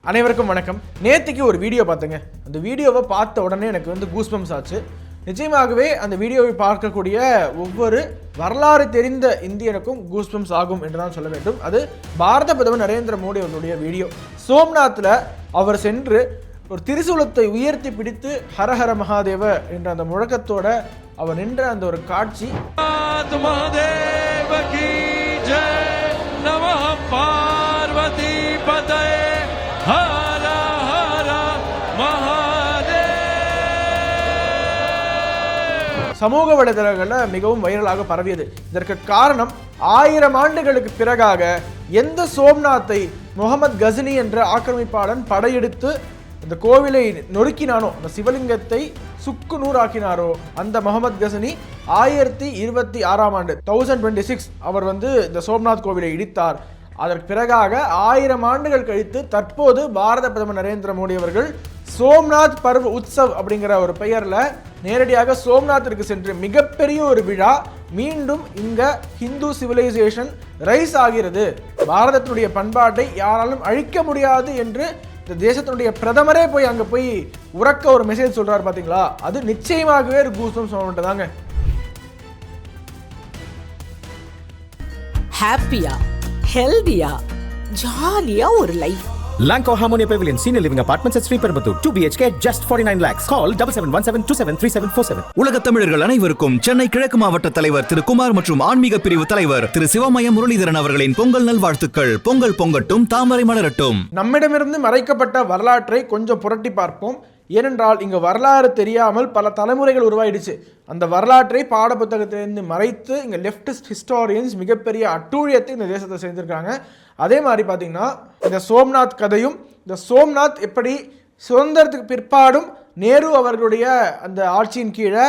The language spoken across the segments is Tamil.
அனைவருக்கும் வணக்கம். நேற்றுக்கு ஒரு வீடியோ பார்த்தேங்க. அந்த வீடியோவை பார்த்த உடனே எனக்கு கூஸ்பம்ஸ் ஆச்சு. நிச்சயமாகவே அந்த வீடியோவை பார்க்கக்கூடிய ஒவ்வொரு வரலாறு தெரிந்த இந்தியனுக்கும் கூஸ்பம்ஸ் ஆகும் என்று தான் சொல்ல வேண்டும். அது பாரத பிரதமர் நரேந்திர மோடி அவர்களுடைய வீடியோ. சோம்நாத்தில் அவர் சென்று ஒரு திரிசூலத்தை உயர்த்தி பிடித்து ஹரஹர மகாதேவ என்ற அந்த முழக்கத்தோட அவர் நின்ற அந்த ஒரு காட்சி, சமூக வலைதளங்களில் மிகவும் வைரலாக பரவியது. இதற்கு காரணம் 1000 ஆண்டுகளுக்கு பிறகாக எந்த சோம்நாத்தை முகமது கஸ்னி என்ற ஆக்கிரமிப்பாளன் படையெடுத்து அந்த கோவிலை நொறுக்கினானோ, அந்த சிவலிங்கத்தை சுக்கு நூறாக்கினாரோ, அந்த முகமது கஸ்னி 1026ஆம் ஆண்டு 1026 அவர் இந்த சோம்நாத் கோவிலை இடித்தார். அதற்கு பிறகாக 1000 ஆண்டுகள் கழித்து தற்போது பாரத பிரதமர் நரேந்திர மோடி அவர்கள் சோம்நாத் பர்வ் உற்சவ் அப்படிங்கிற ஒரு பெயர்ல நேரடியாக சோம்நாத்திற்கு சென்று மிகப்பெரிய ஒரு விழா மீண்டும் இங்க ஹிந்து சிவிலைசேஷன் ரைஸ் ஆகிறது. பாரதத்தினுடைய பண்பாட்டை யாராலும் அழிக்க முடியாது என்று இந்த தேசத்தினுடைய பிரதமரே போய் அங்க போய் உறக்க ஒரு மெசேஜ் சொல்றாரு பாத்தீங்களா? அது நிச்சயமாகவே ஒரு கூஸ்பம்ஸ் மொமெண்ட் தாங்க. ஹாப்பியா, ஹெல்தியா, ஜாலியா ஒரு life. Lanco Harmonia Pavilion Senior Living Apartments at Sri Perambatoor 2 BHK just 49 lakhs. Call 7717273747. உலக தமிழர்கள் அனைவருக்கும் சென்னை கிழக்கு மாவட்ட தலைவர் திரு குமார் மற்றும் ஆன்மீக பிரிவு தலைவர் திரு சிவமயம் முரளிதரன் அவர்களின் பொங்கல் நல்வாழ்த்துக்கள். பொங்கல் பொங்கட்டும், தாமரை மலரட்டும். நம்மிடமிருந்து மறைக்கப்பட்ட வரலாற்றை கொஞ்சம் புரட்டி பார்ப்போம். ஏனென்றால் இங்க வரலாறு தெரியாமல் பல தலைமுறைகள் உருவாயிடுச்சு. அந்த வரலாற்றை பாட புத்தகத்திலிருந்து மறைத்து இங்க லெப்டிஸ்ட் ஹிஸ்டாரியன்ஸ் மிகப்பெரிய அட்டூழியத்தை இந்த தேசத்தை செஞ்சிருக்காங்க. அதே மாதிரி பார்த்தீங்கன்னா இந்த சோம்நாத் கதையும், இந்த சோம்நாத் எப்படி சுதந்திரத்துக்கு பிற்பாடும் நேரு அவர்களுடைய அந்த ஆட்சியின் கீழே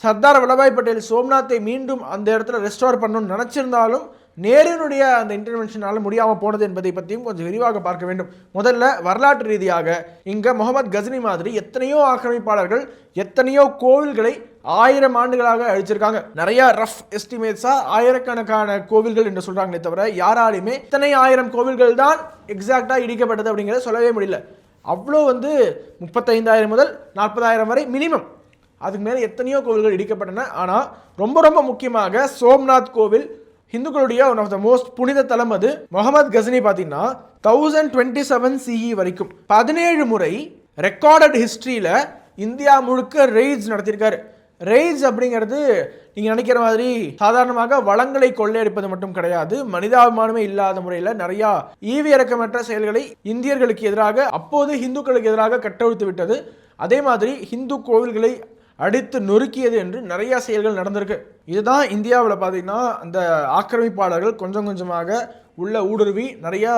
சர்தார் வல்லபாய் பட்டேல் சோம்நாத்தை மீண்டும் அந்த இடத்துல ரெஸ்டோர் பண்ணணும்னு நினச்சிருந்தாலும் நேருனுடைய அந்த இன்டர்வென்ஷனால் முடியாமல் போனது என்பதை பற்றியும் கொஞ்சம் விரிவாக பார்க்க வேண்டும். முதல்ல வரலாற்று ரீதியாக இங்கே முகமது கஸ்னி மாதிரி எத்தனையோ ஆக்கிரமிப்பாளர்கள் எத்தனையோ கோவில்களை 1000 ஆண்டுகளாக அழிச்சிருக்காங்க. நிறைய ரஃப் எஸ்டிமேட்ஸா ஆயிரக்கணக்கான கோவில்கள் என்று சொல்றாங்களே தவிர யாராலுமே இத்தனை 1000 கோவில்கள் தான் எக்ஸாக்டா இடிக்கப்பட்டது அப்படிங்கிறத சொல்லவே முடியல. அவ்வளோ 35,000 முதல் 40,000 வரை மினிமம். அதுக்கு மேலே எத்தனையோ கோவில்கள் இடிக்கப்பட்டன. ஆனால் ரொம்ப ரொம்ப முக்கியமாக சோம்நாத் கோவில் ஹிந்துக்களுடைய ஒன் ஆஃப் த மோஸ்ட் புனித தலம். அது முகமது கஸ்னி பார்த்தீங்கன்னா 1027 CE வரைக்கும் 17 முறை ரெக்கார்டட் ஹிஸ்டரியில் இந்தியா முழுக்க ரெய்ட்ஸ் நடத்தியிருக்காரு. ரெய்ட்ஸ் அப்படிங்கிறது நீங்கள் நினைக்கிற மாதிரி சாதாரணமாக வளங்களை கொள்ளையடிப்பது மட்டும் கிடையாது. மனிதாபிமானமே இல்லாத முறையில் நிறையா ஈவி இறக்கமற்ற செயல்களை இந்தியர்களுக்கு எதிராக, அப்போது ஹிந்துக்களுக்கு எதிராக கட்டவிழ்த்து விட்டது. அதே மாதிரி ஹிந்து கோவில்களை அடித்து நொறுக்கியது என்று நிறைய செயல்கள் நடந்திருக்கு. இதுதான் இந்தியாவில் பார்த்தீங்கன்னா அந்த ஆக்கிரமிப்பாளர்கள் கொஞ்சம் கொஞ்சமாக உள்ள ஊடுருவி நிறையா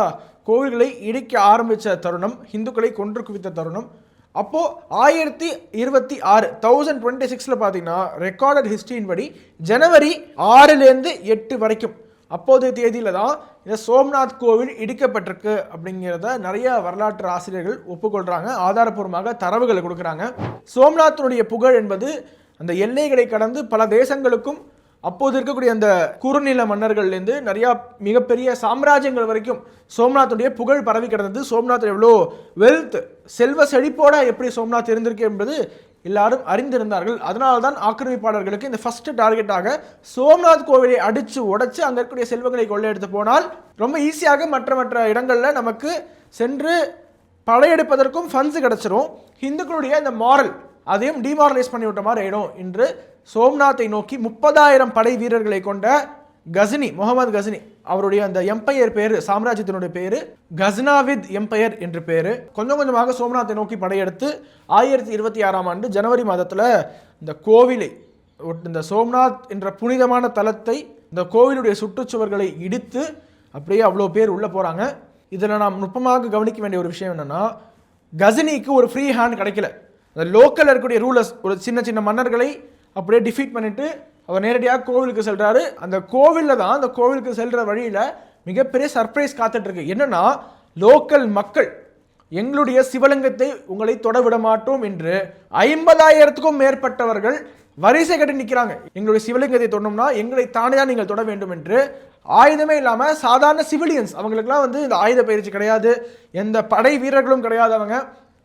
கோவில்களை இடிக்க ஆரம்பித்த தருணம், ஹிந்துக்களை கொன்று குவித்த தருணம். அப்போது 1026 1026 பார்த்தீங்கன்னா ரெக்கார்டட் ஹிஸ்டரியின் படி ஜனவரி 6லேருந்து 8 வரைக்கும் அப்போதைய தேதியில் தான் இந்த சோம்நாத் கோவில் இடிக்கப்பட்டிருக்கு அப்படிங்கிறத நிறைய வரலாற்று ஆசிரியர்கள் ஒப்புக்கொள்கிறாங்க. ஆதாரப்பூர்வமாக தரவுகளை கொடுக்குறாங்க. சோம்நாத்தினுடைய புகழ் என்பது அந்த எல்லைகளை கடந்து பல தேசங்களுக்கும் அப்போது இருக்கக்கூடிய அந்த குறுநில மன்னர்கள்லேருந்து நிறையா மிகப்பெரிய சாம்ராஜ்யங்கள் வரைக்கும் சோம்நாத்துடைய புகழ் பரவி கிடந்தது. சோம்நாத் எவ்வளோ வெல்த், செல்வ செழிப்போட எப்படி சோம்நாத் இருந்திருக்கு என்பது எல்லாரும் அறிந்திருந்தார்கள். அதனால தான் ஆக்கிரமிப்பாளர்களுக்கு இந்த ஃபர்ஸ்ட் டார்கெட்டாக சோம்நாத் கோவிலை அடித்து உடைச்சு அங்கே இருக்கக்கூடிய செல்வங்களை கொள்ளையெடுத்து போனால் ரொம்ப ஈஸியாக மற்ற இடங்களில் நமக்கு சென்று படையெடுப்பதற்கும் ஃபண்ட்ஸ் கிடச்சிரும். ஹிந்துக்களுடைய இந்த மாரல் அதையும் டிமாரலைஸ் பண்ணி விட்ட மாதிரி ஆயிடும். இன்று சோம்நாத்தை நோக்கி 30,000 படை வீரர்களை கொண்ட கஸ்னி, முகமது கஸ்னி அவருடைய அந்த எம்பையர் பேரு, சாம்ராஜ்யத்தினுடைய பேரு கஸ்னாவித் எம்பையர் என்று பேரு, கொஞ்சம் கொஞ்சமாக சோம்நாத்தை நோக்கி படையெடுத்து 1026ஆம் ஆண்டு ஜனவரி மாதத்தில் இந்த கோவிலை, இந்த சோம்நாத் என்ற புனிதமான தலத்தை, இந்த கோவிலுடைய சுற்றுச்சுவர்களை இடித்து அப்படியே அவ்வளோ பேர் உள்ளே போகிறாங்க. இதில் நாம் நுட்பமாக கவனிக்க வேண்டிய ஒரு விஷயம் என்னென்னா, கஸ்னிக்கு ஒரு ஃப்ரீ ஹேண்ட் கிடைக்கல. அந்த லோக்கல் இருக்கக்கூடிய ரூலர்ஸ், ஒரு சின்ன மன்னர்களை அப்படியே டிஃபீட் பண்ணிட்டு அவர் நேரடியாக கோவிலுக்கு செல்றாரு. அந்த கோவிலில் தான், அந்த கோவிலுக்கு செல்கிற வழியில் மிகப்பெரிய சர்ப்ரைஸ் காத்துட்டு இருக்கு. என்னன்னா, லோக்கல் மக்கள் எங்களுடைய சிவலிங்கத்தை உங்களை தொட விட மாட்டோம் என்று 50,000க்கும் மேற்பட்டவர்கள் வரிசை கட்டி நிற்கிறாங்க. எங்களுடைய சிவலிங்கத்தை தொடணும்னா எங்களை தானே தான் நீங்கள் தொட வேண்டும் என்று. ஆயுதமே இல்லாமல் சாதாரண சிவிலியன்ஸ், அவங்களுக்குலாம் வந்து இந்த ஆயுத பயிற்சி கிடையாது, எந்த படை வீரர்களும் கிடையாது, அவங்க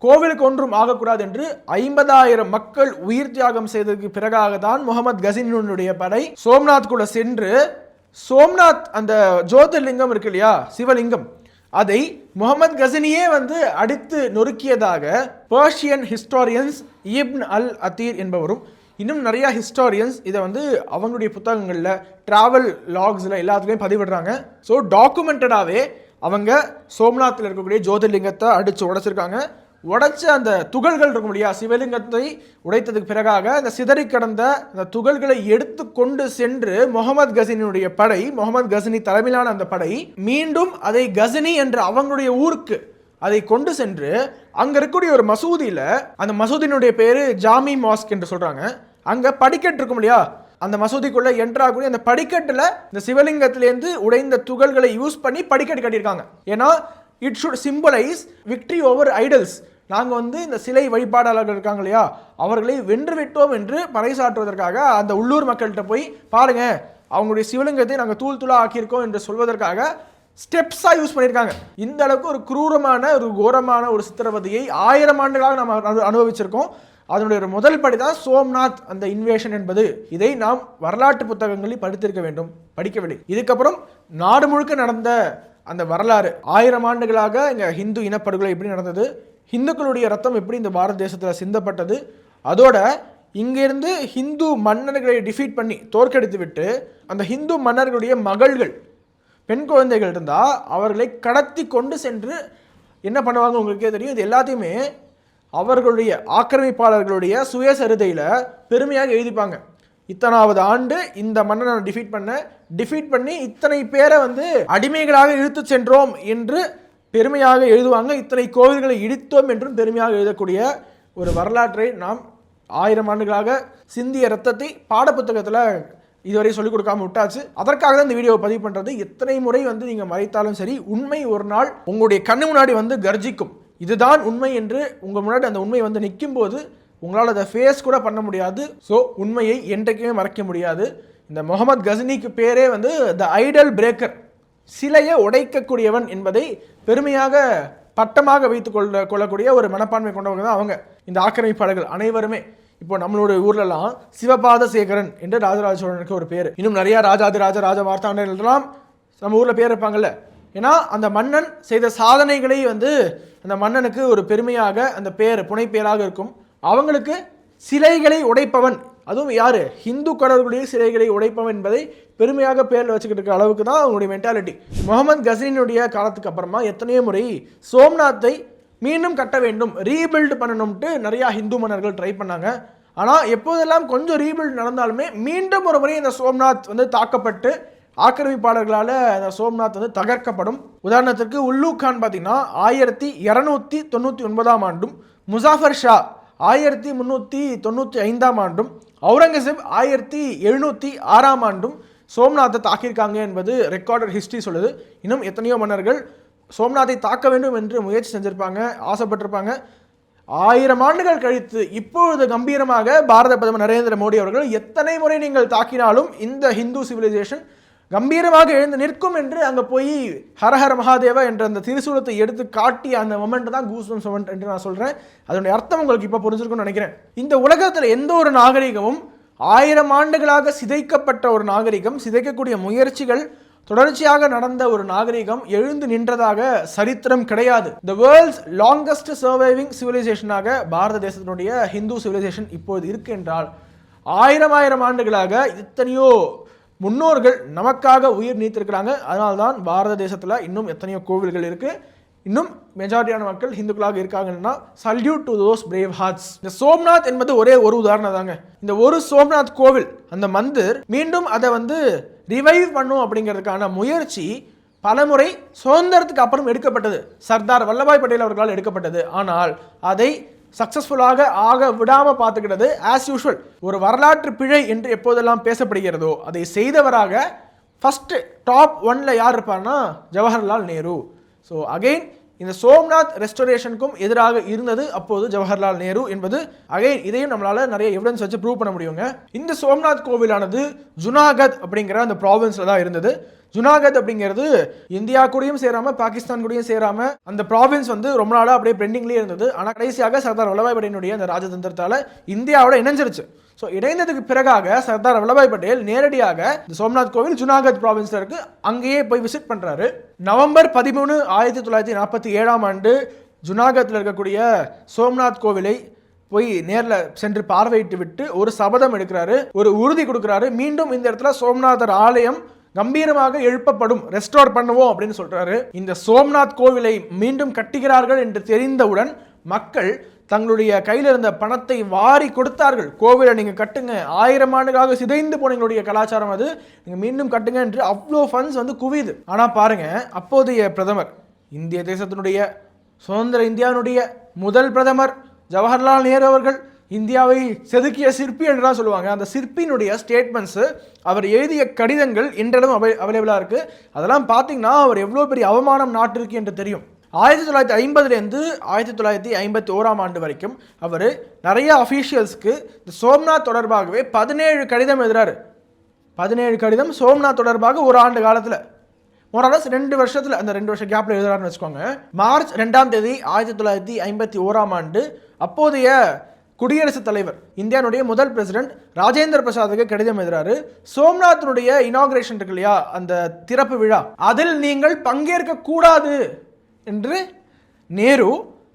கோவிலுக்கு ஒன்றும் ஆகக்கூடாது என்று 50,000 மக்கள் உயிர் தியாகம் செய்ததற்கு பிறகாக தான் முகமது கஜினியுடைய படை சோம்நாத்குள்ள சென்று சோம்நாத் அந்த ஜோதிர்லிங்கம் இருக்கு இல்லையா, சிவலிங்கம், அதை முகமது கஜினியே வந்து அடித்து நொறுக்கியதாக பர்ஷியன் ஹிஸ்டாரியன்ஸ் இப்ன் அல் அத்தீர் என்பவரும் இன்னும் நிறைய ஹிஸ்டாரியன்ஸ் இதை வந்து அவங்களுடைய புத்தகங்களில் டிராவல் லாக்ஸில் எல்லாத்துலேயும் பதிவிடுறாங்க. ஸோ டாக்குமெண்டடாகவே அவங்க சோம்நாத்தில் இருக்கக்கூடிய ஜோதிர்லிங்கத்தை அடித்து உடைச்சிருக்காங்க. உடைச்ச அந்த துகள்கள் இருக்கும் இல்லையா, சிவலிங்கத்தை உடைத்ததுக்கு பிறகாக அந்த சிதறி கடந்த அந்த துகள்களை எடுத்து கொண்டு சென்று முகமது கஜினியுடைய படை, முகமது கஜினி தலைமையிலான அந்த படை மீண்டும் அதை கஜினி என்ற அவங்களுடைய ஊருக்கு அதை கொண்டு சென்று அங்க இருக்கக்கூடிய ஒரு மசூதியில, அந்த மசூதியினுடைய பேரு ஜாமி மாஸ்க் என்று சொல்றாங்க, அங்க படிக்கட்டு இருக்கும் இல்லையா, அந்த மசூதிக்குள்ள என்ட்ராகக்கூடிய அந்த படிக்கட்டுல இந்த சிவலிங்கத்திலேருந்து உடைந்த துகள்களை யூஸ் பண்ணி படிக்கட்டு கட்டியிருக்காங்க. ஏன்னா it should symbolise victory over idols. நாங்கள் வந்து இந்த சிலை வழிபாடாளர்கள் இருக்காங்க இல்லையா, அவர்களை வென்று விட்டோம் என்று பறைசாற்றுவதற்காக அந்த உள்ளூர் மக்கள்கிட்ட போய் பாருங்க அவங்களுடைய சிவலிங்கத்தை நாங்கள் தூள் தூளாக ஆக்கியிருக்கோம் என்று சொல்வதற்காக ஸ்டெப்ஸாக யூஸ் பண்ணியிருக்காங்க. இந்த அளவுக்கு ஒரு குரூரமான ஒரு கோரமான ஒரு சித்திரவதையை 1000 ஆண்டுகளாக நம்ம அனுபவிச்சிருக்கோம். அதனுடைய ஒரு முதல் படி தான் சோம்நாத் அந்த இன்வேஷன் என்பது. இதை நாம் வரலாற்று புத்தகங்களில் படித்திருக்க வேண்டும், படிக்கவில்லை. இதுக்கப்புறம் நாடு முழுக்க நடந்த அந்த வரலாறு, 1000 ஆண்டுகளாக இங்கே ஹிந்து இனப்படுகொலை எப்படி நடந்தது, ஹிந்துக்களுடைய ரத்தம் எப்படி இந்த பாரத தேசத்தில் சிந்தப்பட்டது, அதோட இங்கிருந்து ஹிந்து மன்னர்களை டிஃபீட் பண்ணி தோற்கடித்து விட்டு அந்த ஹிந்து மன்னர்களுடைய மகள்கள், பெண் குழந்தைகள் இருந்தால் அவர்களை கடத்தி கொண்டு சென்று என்ன பண்ணுவாங்க உங்களுக்கே தெரியும். இது எல்லாத்தையுமே அவர்களுடைய ஆக்கிரமிப்பாளர்களுடைய சுயசரிதையில் பெருமையாக எழுதிப்பாங்க. இத்தனாவது ஆண்டு இந்த மன்னனை டிஃபீட் பண்ணி இத்தனை பேரை வந்து அடிமைகளாக இழுத்து சென்றோம் என்று பெருமையாக எழுதுவாங்க. இத்தனை கோவில்களை இடித்தோம் என்றும் பெருமையாக எழுதக்கூடிய ஒரு வரலாற்றை நாம் 1000 ஆண்டுகளாக சிந்திய ரத்தத்தை பாடப்புத்தகத்தில் இதுவரை சொல்லிக் கொடுக்காம விட்டாச்சு. அதற்காக தான் இந்த வீடியோவை பதிவு பண்ணுறது. எத்தனை முறை வந்து நீங்கள் மறைத்தாலும் சரி, உண்மை ஒரு நாள் உங்களுடைய கண்ணு முன்னாடி வந்து கர்ஜிக்கும். இதுதான் உண்மை என்று உங்கள் முன்னாடி அந்த உண்மை வந்து நிற்கும் போது உங்களால் அதை ஃபேஸ் கூட பண்ண முடியாது. ஸோ உண்மையை என்றைக்குமே மறைக்க முடியாது. இந்த முகமது கஜினிக்கு பேரே வந்து த ஐடல் பிரேக்கர், சிலையை உடைக்கக்கூடியவன் என்பதை பெருமையாக பட்டமாக வைத்துக் கொள்ளக்கூடிய ஒரு மனப்பான்மை கொண்டவங்க தான் அவங்க. இந்த ஆக்கிரமிப்பாளர்கள் அனைவருமே இப்போ நம்மளோட ஊர்லலாம் சிவபாத சேகரன் என்று ராஜராஜ சோழனுக்கு ஒரு பேர், இன்னும் நிறைய ராஜாதிராஜ ராஜ மார்த்தாண்டெல்லாம் நம்ம ஊரில் பேர் இருப்பாங்கல்ல. ஏன்னா அந்த மன்னன் செய்த சாதனைகளை வந்து அந்த மன்னனுக்கு ஒரு பெருமையாக அந்த பேர் புனைப்பேராக இருக்கும். அவங்களுக்கு சிலைகளை உடைப்பவன், அதுவும் யாரு, ஹிந்து கடவுளுடைய சிலைகளை உடைப்பவன் என்பதை பெருமையாக பேரில் வச்சுக்கிட்டு இருக்க அளவுக்கு தான் அவங்களுடைய மென்டாலிட்டி. முகமது கஜினியுடைய காலத்துக்கு அப்புறமா எத்தனையோ முறை சோம்நாத்தை மீண்டும் கட்ட வேண்டும், ரீபில்டு பண்ணணும்ட்டு நிறையா ஹிந்து மன்னர்கள் ட்ரை பண்ணாங்க. ஆனால் எப்போதெல்லாம் கொஞ்சம் ரீபில்டு நடந்தாலுமே மீண்டும் ஒரு முறை இந்த சோம்நாத் வந்து தாக்கப்பட்டு ஆக்கிரமிப்பாளர்களால் அந்த சோம்நாத் வந்து தகர்க்கப்படும். உதாரணத்திற்கு உள்ளூ கான் பார்த்தீங்கன்னா 1299ஆம் ஆண்டும், முசாஃபர் ஷா 1395ஆம் ஆண்டும், அவுரங்கசீப் 1706ஆம் ஆண்டும் சோம்நாத்தை தாக்கியிருக்காங்க என்பது ரெக்கார்டட் ஹிஸ்ட்ரி சொல்லுது. இன்னும் எத்தனையோ மன்னர்கள் சோம்நாத்தை தாக்க வேண்டும் என்று முயற்சி செஞ்சிருப்பாங்க, ஆசைப்பட்டிருப்பாங்க. 1000 ஆண்டுகள் கழித்து இப்பொழுது கம்பீரமாக பாரத பிரதமர் நரேந்திர மோடி அவர்கள் எத்தனை முறை நீங்கள் தாக்கினாலும் இந்த ஹிந்து சிவிலைசேஷன் கம்பீரமாக எழுந்து நிற்கும் என்று அங்கே போய் ஹரஹர மகாதேவா என்ற அந்த திருசூலத்தை எடுத்து காட்டி அந்த மொமெண்ட் தான் கூஸ்பம்ஸ் மொமெண்ட் என்று நான் சொல்கிறேன். அதனுடைய அர்த்தம் உங்களுக்கு இப்போ புரிஞ்சிருக்கும்னு நினைக்கிறேன். இந்த உலகத்தில் எந்த ஒரு நாகரிகமும் 1000 ஆண்டுகளாக சிதைக்கப்பட்ட ஒரு நாகரிகம், சிதைக்கக்கூடிய முயற்சிகள் தொடர்ச்சியாக நடந்த ஒரு நாகரிகம் எழுந்து நின்றதாக சரித்திரம் கிடையாது. த வேர்ல்ட்ஸ் லாங்கஸ்ட் சர்வைவிங் சிவிலைசேஷனாக பாரத தேசத்தினுடைய ஹிந்து சிவிலைசேஷன் இப்போது இருக்கு என்றால் 1000 ஆண்டுகளாக இத்தனையோ முன்னோர்கள் நமக்காக உயிர் நீத்திருக்கிறாங்க. அதனால்தான் பாரத தேசத்தில் இன்னும் எத்தனையோ கோவில்கள் இருக்கு, இன்னும் மெஜாரிட்டியான மக்கள் ஹிந்துக்களாக இருக்காங்கன்னா salute to those brave hearts. இந்த சோம்நாத் என்பது ஒரே ஒரு உதாரணம் தாங்க. இந்த ஒரு சோம்நாத் கோவில், அந்த மந்திர் மீண்டும் அதை வந்து ரிவைவ் பண்ணும் அப்படிங்கிறதுக்கான முயற்சி பலமுறை சுதந்திரத்துக்கு அப்புறம் எடுக்கப்பட்டது. சர்தார் வல்லபாய் பட்டேல் அவர்களால் எடுக்கப்பட்டது. ஆனால் அதை சக்சஸ்ஃபுல்லாக ஆக விடாமல் பார்த்துக்கிட்டது ஆஸ் யூஷுவல் ஒரு வரலாற்று பிழை என்று எப்போதெல்லாம் பேசப்படுகிறதோ அதை செய்தவராக ஃபர்ஸ்ட் டாப் 1ல யார் இருப்பார்னா ஜவஹர்லால் நேரு. ஸோ அகெயின் இந்த சோம்நாத் ரெஸ்டோரேஷனுக்கும் எதிராக இருந்தது அப்போது ஜவஹர்லால் நேரு என்பது அகைன் இதையும் நம்மளால நிறைய எவிடன்ஸ் வச்சு ப்ரூவ் பண்ண முடியுங்க. இந்த சோம்நாத் கோவிலானது ஜுனாகத் அப்படிங்கிற அந்த ப்ராவின்ஸ்ல தான் இருந்தது. ஜுனாகத் அப்படிங்கிறது இந்தியா கூடயும் சேராம பாகிஸ்தான் கூடயும் சேராம அந்த ப்ராவின்ஸ் வந்து ரொம்ப நாளா அப்படியே பெண்டிங்லேயே இருந்தது. ஆனால் கடைசியாக சர்தார் வல்லபாய் பட்டேலுடைய அந்த ராஜதந்திரத்தால இந்தியாவோட இணைஞ்சிருச்சு. ஸோ இணைந்ததுக்கு பிறகாக சர்தார் வல்லபாய் பட்டேல் நேரடியாக இந்த சோம்நாத் கோவில் ஜுனாகத் ப்ராவின்ஸ்ல இருக்கு, அங்கேயே போய் விசிட் பண்றாரு. நவம்பர் 13, 1947 ஜுனாகத்தில் இருக்கக்கூடிய சோம்நாத் கோவிலை போய் நேரில் சென்று பார்வையிட்டு விட்டு ஒரு சபதம் எடுக்கிறாரு, ஒரு உறுதி கொடுக்கிறாரு. மீண்டும் இந்த இடத்துல சோம்நாதர் ஆலயம் கம்பீரமாக எழுப்பப்படும், ரெஸ்டோர் பண்ணுவோம் அப்படின்னு சொல்றாரு. இந்த சோம்நாத் கோவிலை மீண்டும் கட்டுகிறார்கள் என்று தெரிந்தவுடன் மக்கள் தங்களுடைய கையில் இருந்த பணத்தை வாரி கொடுத்தார்கள். கோவிலை நீங்க கட்டுங்க, 1000 ஆண்டுகளாக சிதைந்து போன எங்களுடைய கலாச்சாரம் அது, நீங்க மீண்டும் கட்டுங்க என்று அவ்வளோ ஃபண்ட்ஸ் வந்து குவியுது. ஆனா பாருங்க, அப்போதைய பிரதமர், இந்திய தேசத்தினுடைய சுதந்திர இந்தியாவினுடைய முதல் பிரதமர் ஜவஹர்லால் நேரு அவர்கள், இந்தியாவை செதுக்கிய சிற்பி என்றுதான் சொல்லுவாங்க. அந்த சிற்பியினுடைய ஸ்டேட்மெண்ட்ஸு, அவர் எழுதிய கடிதங்கள் இன்றளவும் அவைலபிளாக இருக்குது. அதெல்லாம் பார்த்தீங்கன்னா அவர் எவ்வளோ பெரிய அவமானம் நாட்டிற்கு என்று தெரியும். 1950 1951 வரைக்கும் அவர் நிறைய அஃபீஷியல்ஸ்க்கு இந்த சோம்நாத் தொடர்பாகவே 17 கடிதம் எழுதுறாரு. 17 கடிதம் சோம்நாத் தொடர்பாக ஒரு ஆண்டு காலத்தில், மோரலஸ் 2 வருஷத்தில், அந்த 2 வருஷம் கேப்பில் எழுதுறாருன்னு வச்சுக்கோங்க. மார்ச் 2 1951 அப்போதைய குடியரசுத் தலைவர், இந்தியாவுடைய முதல் பிரசிடென்ட் ராஜேந்திர பிரசாத்துக்கு கடிதம் எழுதுறாரு. சோம்நாத்தினுடைய இனாகிரேஷன் இருக்கு இல்லையா, அந்த திறப்பு விழா, அதில் நீங்கள் பங்கேற்க கூடாது என்று நேரு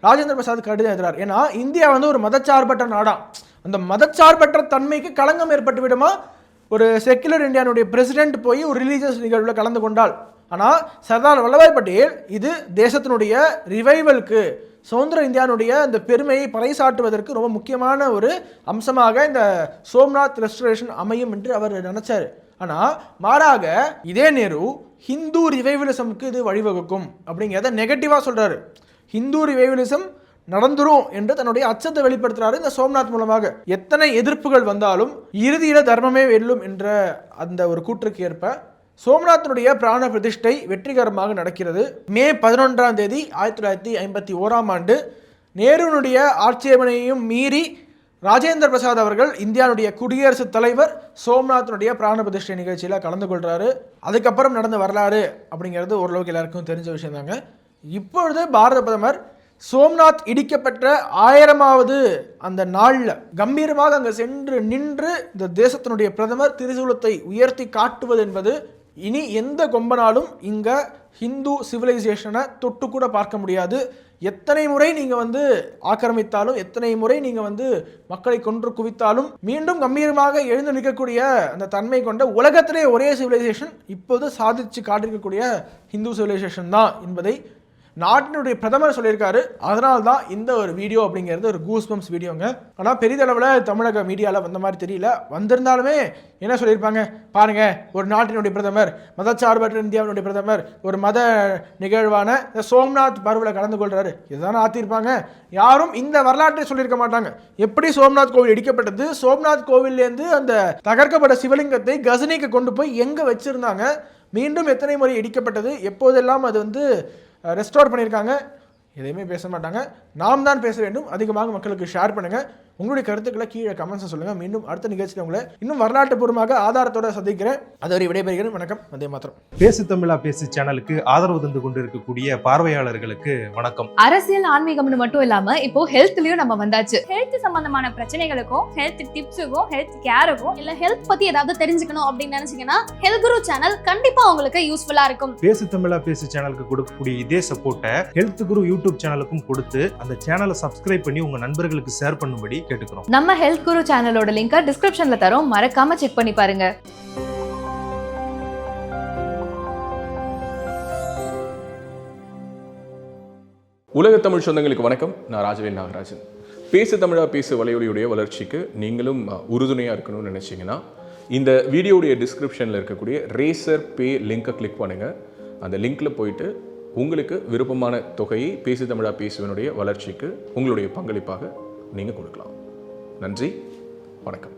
ராஜேந்திர பிரசாத் கடிதம் எழுதுறாரு. ஏன்னா இந்தியா வந்து ஒரு மதச்சார்பற்ற நாடா, அந்த மதச்சார்பற்ற தன்மைக்கு களங்கம் ஏற்பட்டு விடுமா ஒரு செக்குலர் இந்தியாவுடைய பிரசிடென்ட் போய் ஒரு ரிலீஜியஸ் நிகழ்வில் கலந்து கொண்டால். ஆனால் சர்தார் வல்லபாய் பட்டேல் இது தேசத்தினுடைய ரிவைவலுக்கு, சுதந்திர இந்தியாவுடைய அந்த பெருமையை பறைசாட்டுவதற்கு ரொம்ப முக்கியமான ஒரு அம்சமாக இந்த சோம்நாத் ரெஸ்டரேஷன் அமையும் என்று அவர் நினைச்சார். ஆனால் மாறாக இதே நேரு ஹிந்து ரிவைவலிசமுக்கு இது வழிவகுக்கும் அப்படிங்கிறத நெகட்டிவாக சொல்கிறாரு. ஹிந்து ரிவைவலிசம் நடந்துரும் என்று தன்னுடைய அச்சத்தை வெளிப்படுத்துறாரு இந்த சோம்நாத் மூலமாக. எத்தனை எதிர்ப்புகள் வந்தாலும் இறுதியில தர்மமே வெல்லும் என்ற அந்த ஒரு கூற்றுக்கு ஏற்ப சோம்நாத்தினுடைய பிராண பிரதிஷ்டை வெற்றிகரமாக நடக்கிறது. மே 11 1951 நேருனுடைய ஆட்சேபனையையும் மீறி ராஜேந்திர பிரசாத் அவர்கள், இந்தியாவுடைய குடியரசுத் தலைவர், சோம்நாத்தினுடைய பிராண பிரதிஷ்டை நிகழ்ச்சியில் கலந்து கொள்கிறாரு. அதுக்கப்புறம் நடந்த வரலாறு அப்படிங்கிறது ஓரளவுக்கு எல்லாருக்கும் தெரிஞ்ச விஷயம் தாங்க. இப்பொழுது பாரத பிரதமர் சோம்நாத் இடிக்கப்பட்ட 1000வது அந்த நாளில் கம்பீரமாக அங்கே சென்று நின்று இந்த தேசத்தினுடைய பிரதமர் திரிசூலத்தை உயர்த்தி காட்டுவது என்பது இனி எந்த கொம்பனாலும் இங்கே ஹிந்து சிவிலைசேஷனை தொட்டு கூட பார்க்க முடியாது. எத்தனை முறை நீங்கள் வந்து ஆக்கிரமித்தாலும், எத்தனை முறை நீங்கள் வந்து மக்களை கொன்று குவித்தாலும் மீண்டும் கம்பீரமாக எழுந்து நிற்கக்கூடிய அந்த தன்மை கொண்ட உலகத்திலே ஒரே சிவிலைசேஷன் இப்போது சாதிச்சு காட்டிருக்கக்கூடிய ஹிந்து சிவிலைசேஷன் தான் என்பதை நாட்டினுடைய பிரதமர் சொல்லியிருக்காரு. அதனால தான் இந்த ஒரு வீடியோ அப்படிங்கிறது ஒரு கூஸ்பம்ஸ் வீடியோங்க. ஆனால் பெரிதளவில் தமிழக மீடியாவில் வந்த மாதிரி தெரியல. வந்திருந்தாலுமே என்ன சொல்லியிருப்பாங்க பாருங்க, ஒரு நாட்டினுடைய பிரதமர், மதச்சார்பற்ற இந்தியாவினுடைய பிரதமர் ஒரு மத நிகழ்வான இந்த சோம்நாத் பருவில் கலந்து கொள்றாரு, இதுதானே ஆத்திருப்பாங்க. யாரும் இந்த வரலாற்றை சொல்லியிருக்க மாட்டாங்க. எப்படி சோம்நாத் கோவில் இடிக்கப்பட்டது, சோம்நாத் கோவிலேருந்து அந்த தகர்க்கப்பட்ட சிவலிங்கத்தை கஜனிக்கு கொண்டு போய் எங்கே வச்சிருந்தாங்க, மீண்டும் எத்தனை முறை இடிக்கப்பட்டது, எப்போதெல்லாம் அது வந்து ரெஸ்டோர் பண்ணியிருக்காங்க, எதையுமே பேச மாட்டாங்க. நாம் தான் பேச வேண்டும். அதிகமாக மக்களுக்கு ஷேர் பண்ணுங்கள். உங்களுடைய கருத்துக்களை கீழே கமெண்ட்ஸை சொல்லுங்கள். மீண்டும் அடுத்த நிகழ்ச்சியில் உங்களை இன்னும் வரலாற்று பூர்வமாக ஆதாரத்தோடு சந்திக்கிறேன். அதுவரை விடைபெறுகிறேன். வணக்கம். வந்தே மாத்திரம். பேசு தமிழா பேசு சேனலுக்கு ஆதரவு தந்து கொண்டிருக்கக்கூடிய பார்வையாளர்களுக்கு வணக்கம். அரசியல் ஆன்மீகம்னு மட்டும் இல்லாம இப்போ ஹெல்த்லயும் நம்ம வந்தாச்சு. ஹெல்த் சம்பந்தமான பிரச்சனைகளுக்கும், ஹெல்த் டிப்ஸுக்கும், ஹெல்த் கேருக்கும், இல்ல ஹெல்த் பத்தி ஏதாவது தெரிஞ்சுக்கணும் அப்படின்னு நினைச்சீங்கன்னா ஹெல்த் குரு சேனல் கண்டிப்பா உங்களுக்கு யூஸ்ஃபுல்லா இருக்கும். பேசு தமிழா பேசு சேனலுக்கு கொடுக்கக்கூடிய இதே சப்போர்ட்டை ஹெல்த் குரு யூடியூப் சேனலுக்கும் கொடுத்து அந்த சேனலை சப்ஸ்கிரைப் பண்ணி உங்க நண்பர்களுக்கு ஷேர் பண்ணும்படி கேட்டுக்கிறோம். நம்ம ஹெல்த் குரு சேனலோட லிங்கை டிஸ்கிரிப்ஷன்ல தரோம், மறக்காம செக் பண்ணி பாருங்க. உலக தமிழ் சொந்தங்களுக்கு வணக்கம். நான் ராஜவேல் நாகராஜன். பேசு தமிழா பேசு வலையொலியுடைய வளர்ச்சிக்கு நீங்களும் உறுதுணையாக இருக்கணும்னு நினச்சிங்கன்னா இந்த வீடியோடைய டிஸ்கிரிப்ஷனில் இருக்கக்கூடிய ரேசர் பே லிங்கை கிளிக் பண்ணுங்கள். அந்த லிங்க்கில் போயிட்டு உங்களுக்கு விருப்பமான தொகையை பேசு தமிழா பேசுவனுடைய வளர்ச்சிக்கு உங்களுடைய பங்களிப்பாக நீங்கள் கொடுக்கலாம். நன்றி, வணக்கம்.